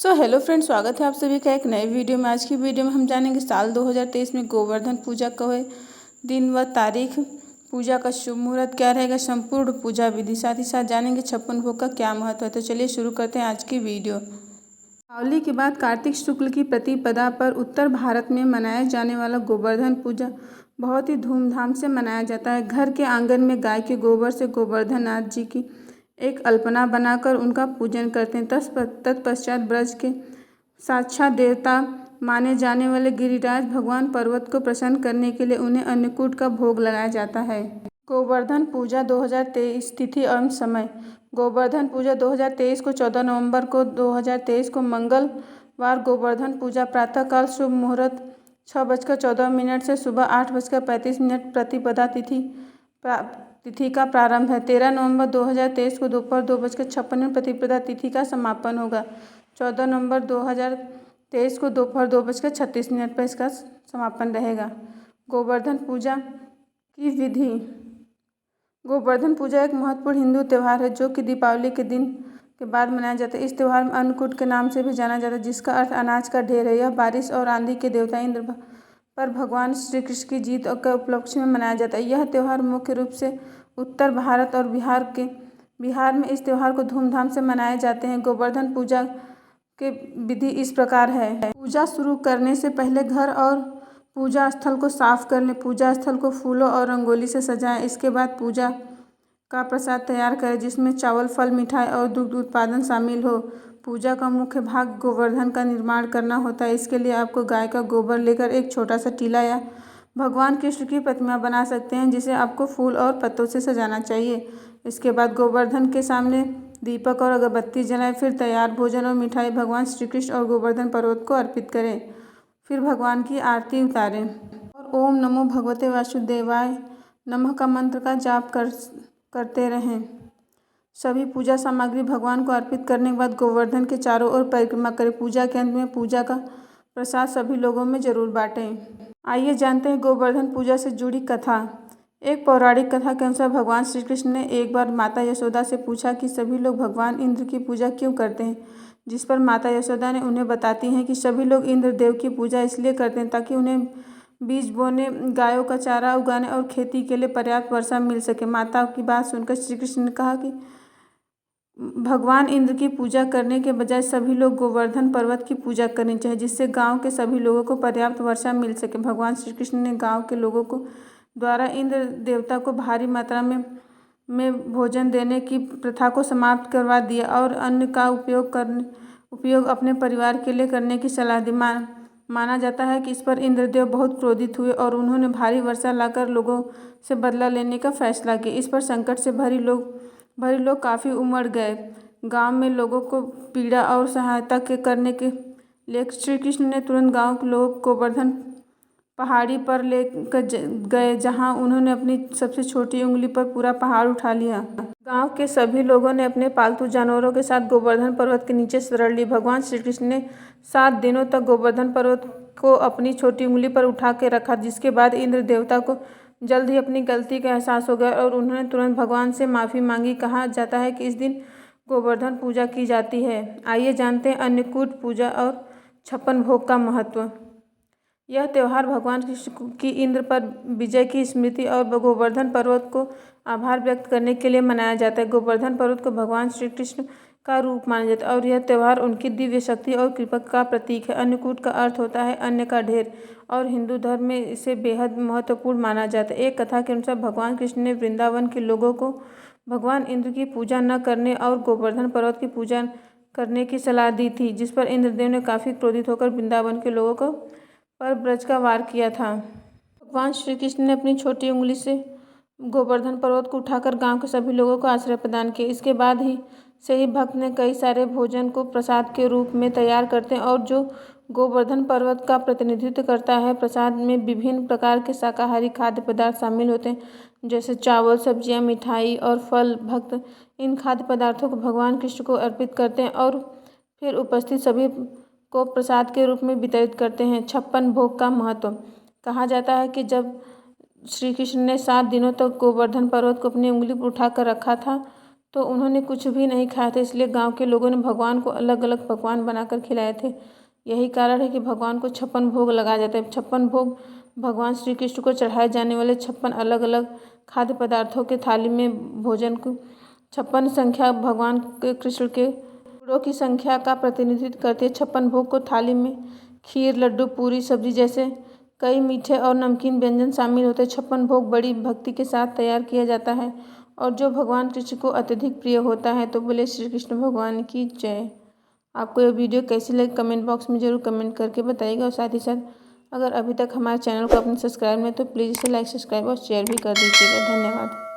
Hello friends, स्वागत है आप सभी का एक नए वीडियो में। आज की वीडियो में हम जानेंगे साल 2023 में गोवर्धन पूजा कब है, दिन व तारीख, पूजा का शुभ मुहूर्त क्या रहेगा, संपूर्ण पूजा विधि, साथ ही साथ जानेंगे 56 भोग का क्या महत्व है। तो चलिए शुरू करते हैं आज की वीडियो। दीपावली के बाद कार्तिक शुक्ल की प्रतिपदा पर उत्तर भारत में मनाया जाने वाला गोवर्धन पूजा बहुत ही धूमधाम से मनाया जाता है। घर के आंगन में गाय के गोबर से गोवर्धन नाथ जी की एक अल्पना बनाकर उनका पूजन करते हैं। तत्पश्चात ब्रज के साक्षात देवता माने जाने वाले गिरिराज भगवान पर्वत को प्रसन्न करने के लिए उन्हें अन्नकूट का भोग लगाया जाता है। गोवर्धन पूजा 2023 तिथि एवं समय। गोवर्धन पूजा 2023 को 14 नवंबर को 2023 को मंगलवार गोवर्धन पूजा प्रातःकाल शुभ मुहूर्त 6:14 से सुबह 8:35 प्रतिपदा तिथि का प्रारंभ है। 13 नवंबर 2023 को दोपहर 2:56 प्रतिपदा तिथि का समापन होगा। 14 नवंबर 2023 को दोपहर 2:36 पर इसका समापन रहेगा। गोवर्धन पूजा की विधि। गोवर्धन पूजा एक महत्वपूर्ण हिंदू त्यौहार है जो कि दीपावली के दिन के बाद मनाया जाता है। इस त्यौहार में अन्नकूट के नाम से भी जाना जाता है, जिसका अर्थ अनाज का ढेर है। यह बारिश और आंधी के देवता इंद्र पर भगवान श्री कृष्ण की जीत के उपलक्ष्य में मनाया जाता है। यह त्यौहार मुख्य रूप से उत्तर भारत और बिहार में इस त्यौहार को धूमधाम से मनाए जाते हैं। गोवर्धन पूजा के विधि इस प्रकार है। पूजा शुरू करने से पहले घर और पूजा स्थल को साफ कर लें। पूजा स्थल को फूलों और रंगोली से सजाएं। इसके बाद पूजा का प्रसाद तैयार करें, जिसमें चावल, फल, मिठाई और दुग्ध उत्पादन शामिल हो। पूजा का मुख्य भाग गोवर्धन का निर्माण करना होता है। इसके लिए आपको गाय का गोबर लेकर एक छोटा सा टीला या भगवान कृष्ण की प्रतिमा बना सकते हैं, जिसे आपको फूल और पत्तों से सजाना चाहिए। इसके बाद गोवर्धन के सामने दीपक और अगरबत्ती जलाएं। फिर तैयार भोजन और मिठाई भगवान श्री कृष्ण और गोवर्धन पर्वत को अर्पित करें। फिर भगवान की आरती उतारें और ओम नमो भगवते वासुदेवाय नमः का मंत्र का जाप करते रहें। सभी पूजा सामग्री भगवान को अर्पित करने के बाद गोवर्धन के चारों ओर परिक्रमा करें। पूजा के अंत में पूजा का प्रसाद सभी लोगों में जरूर बांटें। आइए जानते हैं गोवर्धन पूजा से जुड़ी कथा। एक पौराणिक कथा के अनुसार भगवान श्री कृष्ण ने एक बार माता यशोदा से पूछा कि सभी लोग भगवान इंद्र की पूजा क्यों करते हैं, जिस पर माता यशोदा ने उन्हें बताती हैं कि सभी लोग इंद्र देव की पूजा इसलिए करते हैं ताकि उन्हें बीज बोने, गायों का चारा उगाने और खेती के लिए पर्याप्त वर्षा मिल सके। माता की बात सुनकर श्री कृष्ण ने कहा कि भगवान इंद्र की पूजा करने के बजाय सभी लोग गोवर्धन पर्वत की पूजा करनी चाहिए, जिससे गांव के सभी लोगों को पर्याप्त वर्षा मिल सके। भगवान श्री कृष्ण ने गांव के लोगों को द्वारा इंद्र देवता को भारी मात्रा में भोजन देने की प्रथा को समाप्त करवा दिया और अन्न का उपयोग अपने परिवार के लिए करने की सलाह दी। माना जाता है कि इस पर इंद्रदेव बहुत क्रोधित हुए और उन्होंने भारी वर्षा लाकर लोगों से बदला लेने का फैसला किया। इस पर संकट से भरी लोग काफ़ी उमड़ गए। गांव में लोगों को पीड़ा और सहायता करने के लिए श्री कृष्ण ने तुरंत गांव के लोग गोवर्धन पहाड़ी पर लेकर गए, जहां उन्होंने अपनी सबसे छोटी उंगली पर पूरा पहाड़ उठा लिया। गांव के सभी लोगों ने अपने पालतू जानवरों के साथ गोवर्धन पर्वत के नीचे शरण ली। भगवान श्री कृष्ण ने 7 दिनों तक गोवर्धन पर्वत को अपनी छोटी उंगली पर उठा के रखा, जिसके बाद इंद्र देवता को जल्द ही अपनी गलती का एहसास हो गया और उन्होंने तुरंत भगवान से माफ़ी मांगी। कहा जाता है कि इस दिन गोवर्धन पूजा की जाती है। आइए जानते हैं अन्नकूट पूजा और 56 भोग का महत्व। यह त्यौहार भगवान कृष्ण की इंद्र पर विजय की स्मृति और गोवर्धन पर्वत को आभार व्यक्त करने के लिए मनाया जाता है। गोवर्धन पर्वत को भगवान श्री कृष्ण का रूप माना जाता है और यह त्यौहार उनकी दिव्य शक्ति और कृपा का प्रतीक है। अन्नकूट का अर्थ होता है अन्न का ढेर और हिंदू धर्म में इसे बेहद महत्वपूर्ण माना जाता है। एक कथा के अनुसार भगवान कृष्ण ने वृंदावन के लोगों को भगवान इंद्र की पूजा न करने और गोवर्धन पर्वत की पूजा करने की सलाह दी थी, जिस पर इंद्रदेव ने काफ़ी क्रोधित होकर वृंदावन के लोगों को पर ब्रज का वार किया था। भगवान श्री कृष्ण ने अपनी छोटी उंगली से गोवर्धन पर्वत को उठाकर गांव के सभी लोगों को आश्रय प्रदान किया। इसके बाद से ही भक्त ने कई सारे भोजन को प्रसाद के रूप में तैयार करते हैं और जो गोवर्धन पर्वत का प्रतिनिधित्व करता है। प्रसाद में विभिन्न प्रकार के शाकाहारी खाद्य पदार्थ शामिल होते हैं, जैसे चावल, सब्जियां, मिठाई और फल। भक्त इन खाद्य पदार्थों को भगवान कृष्ण को अर्पित करते हैं और फिर उपस्थित सभी को प्रसाद के रूप में वितरित करते हैं। 56 भोग का महत्व। कहा जाता है कि जब श्री कृष्ण ने 7 दिनों तक गोवर्धन पर्वत को अपनी उंगली पर उठाकर रखा था, तो उन्होंने कुछ भी नहीं खाया था, इसलिए गांव के लोगों ने भगवान को अलग अलग पकवान बनाकर खिलाए थे। यही कारण है कि भगवान को 56 भोग लगाए जाते हैं। 56 भोग भगवान श्री कृष्ण को चढ़ाए जाने वाले 56 अलग अलग खाद्य पदार्थों के थाली में भोजन को 56 संख्या भगवान के कृष्ण के गुणों की संख्या का प्रतिनिधित्व करती है। 56 भोग को थाली में खीर, लड्डू, पूरी, सब्जी जैसे कई मीठे और नमकीन व्यंजन शामिल होते हैं। 56 भोग बड़ी भक्ति के साथ तैयार किया जाता है और जो भगवान कृष्ण को अत्यधिक प्रिय होता है। तो बोले श्री कृष्ण भगवान की जय। आपको यह वीडियो कैसी लगी कमेंट बॉक्स में ज़रूर कमेंट करके बताइएगा और साथ ही साथ अगर अभी तक हमारे चैनल को आपने सब्सक्राइब नहीं तो प्लीज़ इसे लाइक, सब्सक्राइब और शेयर भी कर दीजिएगा। धन्यवाद।